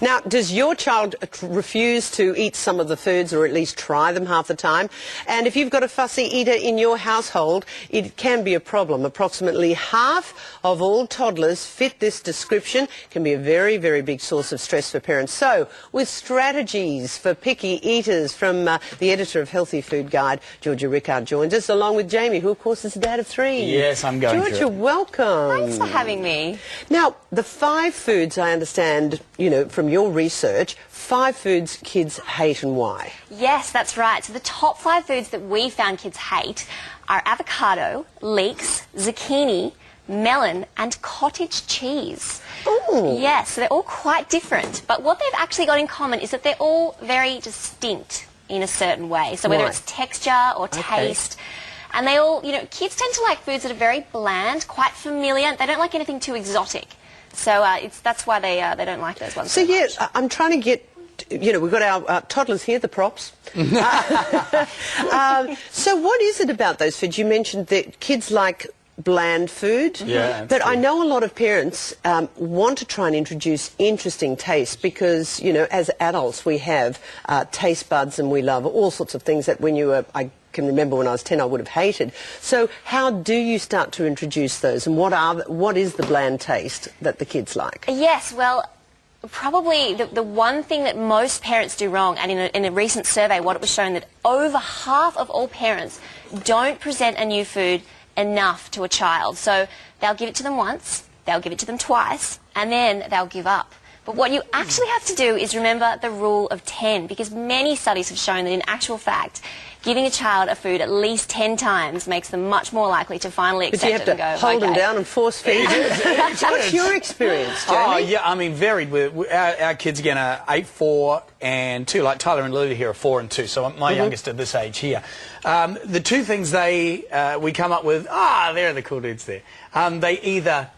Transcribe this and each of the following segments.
Now, does your child refuse to eat some of the foods, or at least try them half the time? And if you've got a fussy eater in your household, it can be a problem. Approximately half of all toddlers fit this description. Can be a very, very big source of stress for parents. So, with strategies for picky eaters from the editor of Healthy Food Guide, Georgia Rickard, joins us, along with Jamie, who of course is the dad of 3. Yes, I'm going Georgia, welcome. Thanks for having me. Now, the 5 foods, I understand, you know, from your research, 5 foods kids hate and why. Yes, that's right. So the top 5 foods that we found kids hate are avocado, leeks, zucchini, melon and cottage cheese. Ooh. Yes, so they're all quite different. But what they've actually got in common is that they're all very distinct in a certain way. So whether it's texture or taste. And they all, you know, kids tend to like foods that are very bland, quite familiar. They don't like anything too exotic. So that's why they don't like those ones. So, so yeah, much. I'm trying to get, you know, we've got our toddlers here, the props. So what is it about those foods? You mentioned that kids like bland food. Yeah, but I know a lot of parents want to try and introduce interesting tastes because, you know, as adults we have taste buds and we love all sorts of things that when you were, I can remember when I was 10 I would have hated. So how do you start to introduce those, and what is the bland taste that the kids like? Yes, well, probably the one thing that most parents do wrong, and in a recent survey what it was shown that over half of all parents don't present a new food enough to a child. So they'll give it to them once, they'll give it to them twice, and then they'll give up. But what you actually have to do is remember the rule of 10, because many studies have shown that in actual fact, giving a child a food at least 10 times makes them much more likely to finally accept it and go, But you have to hold them down and force feed. What's your experience, Jamie? Oh, yeah, I mean, varied. Our kids, again, are 8, 4 and 2. Like Tyler and Lulu here are 4 and 2, so my youngest at this age here. The two things we come up with, there are the cool dudes there. They either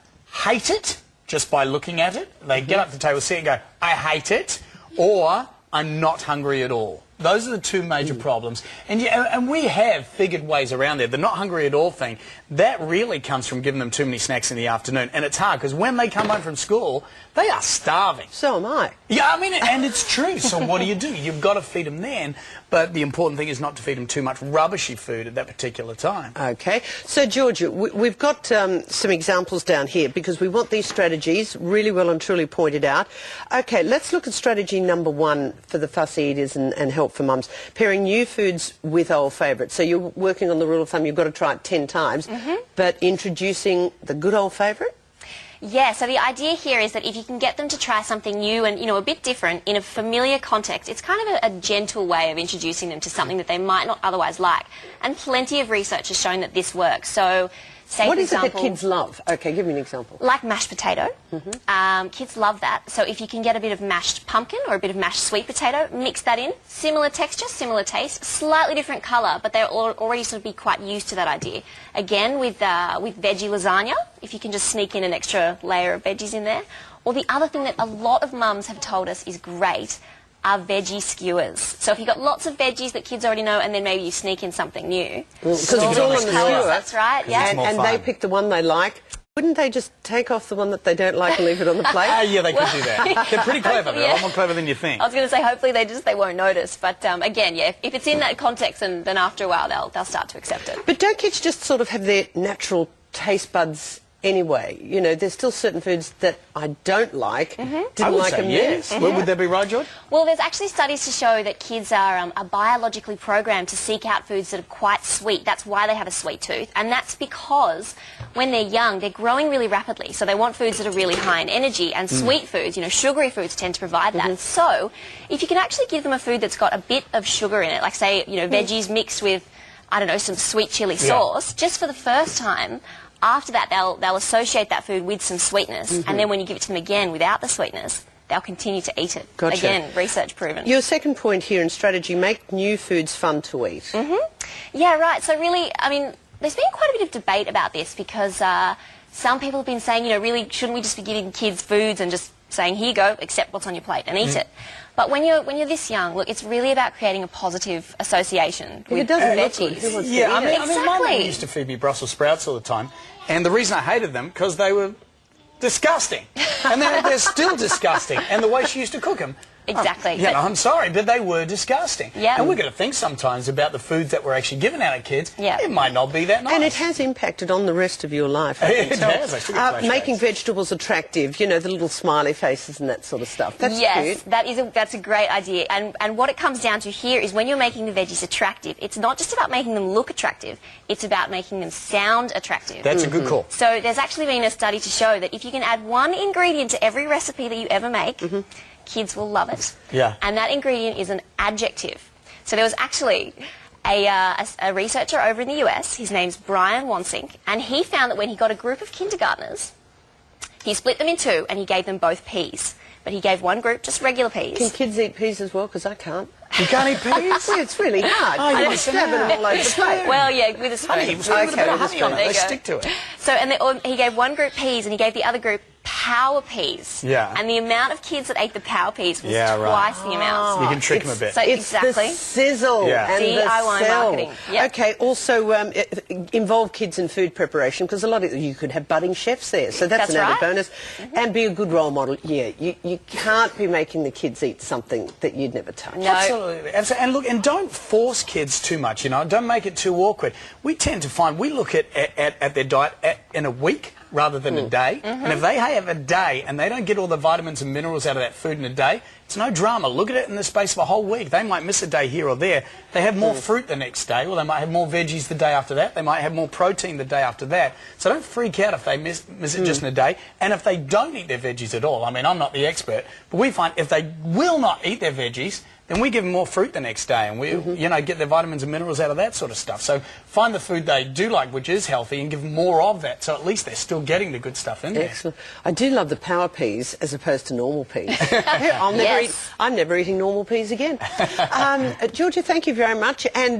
hate it just by looking at it. They get up to the table, see it and go, I hate it, or I'm not hungry at all. Those are the two major problems. And, yeah, and we have figured ways around there. The not hungry at all thing, that really comes from giving them too many snacks in the afternoon. And it's hard, because when they come home from school, they are starving. So am I. Yeah, I mean, and it's true. So what do? You've got to feed them then. But the important thing is not to feed them too much rubbishy food at that particular time. Okay. So, Georgia, we've got some examples down here because we want these strategies really well and truly pointed out. Okay, let's look at strategy number 1 for the fussy eaters and help for mums. Pairing new foods with old favourites. So you're working on the rule of thumb, you've got to try it 10 times, but introducing the good old favourite? Yeah, so the idea here is that if you can get them to try something new and, you know, a bit different in a familiar context, it's kind of a gentle way of introducing them to something that they might not otherwise like. And plenty of research has shown that this works. So, say, what for is it example, that kids love? Okay, give me an example. Like mashed potato. Kids love that. So if you can get a bit of mashed pumpkin or a bit of mashed sweet potato, mix that in. Similar texture, similar taste, slightly different colour, but they're already sort of be quite used to that idea. Again, with veggie lasagna, if you can just sneak in an extra layer of veggies in there. Or the other thing that a lot of mums have told us is great are veggie skewers. So if you've got lots of veggies that kids already know, and then maybe you sneak in something new. Because it's all on the skewer. That's right, yeah. And they pick the one they like. Wouldn't they just take off the one that they don't like and leave it on the plate? Yeah, they could do that. They're pretty clever. They're a lot more clever than you think. I was going to say, hopefully they won't notice. But again, yeah, if it's in that context, then after a while they'll start to accept it. But don't kids just sort of have their natural taste buds anyway? You know, there's still certain foods that I don't like. Didn't I would like say them yes. then. Would that be right, George? Well, there's actually studies to show that kids are biologically programmed to seek out foods that are quite sweet. That's why they have a sweet tooth. And that's because when they're young, they're growing really rapidly. So they want foods that are really high in energy, and sweet foods, you know, sugary foods tend to provide that. So if you can actually give them a food that's got a bit of sugar in it, like say, you know, veggies mixed with, I don't know, some sweet chili sauce, just for the first time, after that they'll associate that food with some sweetness, and then when you give it to them again without the sweetness, they'll continue to eat it. Gotcha. Again, research proven. Your second point here in strategy, make new foods fun to eat. Yeah, right. So really, I mean, there's been quite a bit of debate about this because some people have been saying, you know, really, shouldn't we just be giving kids foods and just saying, here you go, accept what's on your plate and eat it? But when you're this young, look, it's really about creating a positive association with it doesn't look veggies. good, who wants to Yeah, eat it? I mean, my mum used to feed me Brussels sprouts all the time, and the reason I hated them because they were disgusting. And they're still disgusting. And the way she used to cook them. Exactly. You know, I'm sorry, but they were disgusting. Yeah. And we've got to think sometimes about the foods that we're actually giving our kids. Yeah. It might not be that nice. And it has impacted on the rest of your life. I can It tell. has. I should get flashbacks. Making vegetables attractive, you know, the little smiley faces and that sort of stuff. That's yes, cute. that's a great idea. And what it comes down to here is when you're making the veggies attractive, it's not just about making them look attractive, it's about making them sound attractive. That's a good call. So there's actually been a study to show that if you can add one ingredient to every recipe that you ever make, kids will love it. Yeah. And that ingredient is an adjective. So there was actually a researcher over in the US, his name's Brian Wansink, and he found that when he got a group of kindergartners, he split them in two and he gave them both peas. But he gave one group just regular peas. Can kids eat peas as well? Because I can't. You can't eat peas? Well, it's really hard. Oh, you I'm must stabbing them all over the plate. Well, yeah, with a spoon. Honey, with a bit of honey on it. There They you go. stick to it. So, he gave one group peas and he gave the other group power peas. Yeah. And the amount of kids that ate the power peas was Yeah, right. twice the amount. You can trick them a bit. So It's exactly. the sizzle Yeah. and the DIY sell. marketing. Yep. Okay, also involve kids in food preparation because a lot of you could have budding chefs there, so that's That's an added right. bonus. And be a good role model. Yeah, you can't be making the kids eat something that you'd never touch. No. Absolutely. And look, and don't force kids too much, you know. Don't make it too awkward. We tend to find, we look at their diet in a week rather than a day. And if they have a day and they don't get all the vitamins and minerals out of that food in a day, it's no drama. Look at it in the space of a whole week. They might miss a day here or there. They have more fruit the next day, or they might have more veggies the day after that. They might have more protein the day after that. So don't freak out if they miss it just in a day. And if they don't eat their veggies at all, I mean, I'm not the expert, but we find if they will not eat their veggies, then we give them more fruit the next day, and we, you know, get their vitamins and minerals out of that sort of stuff. So find the food they do like, which is healthy, and give them more of that. So at least they're still getting the good stuff in there. Excellent. I do love the power peas as opposed to normal peas. I'm never eating normal peas again. Georgia, thank you very much. And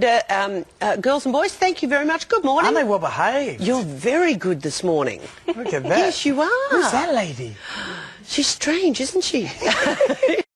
girls and boys, thank you very much. Good morning. Aren't they well behaved? You're very good this morning. Look at that. Yes, you are. Who's that lady? She's strange, isn't she?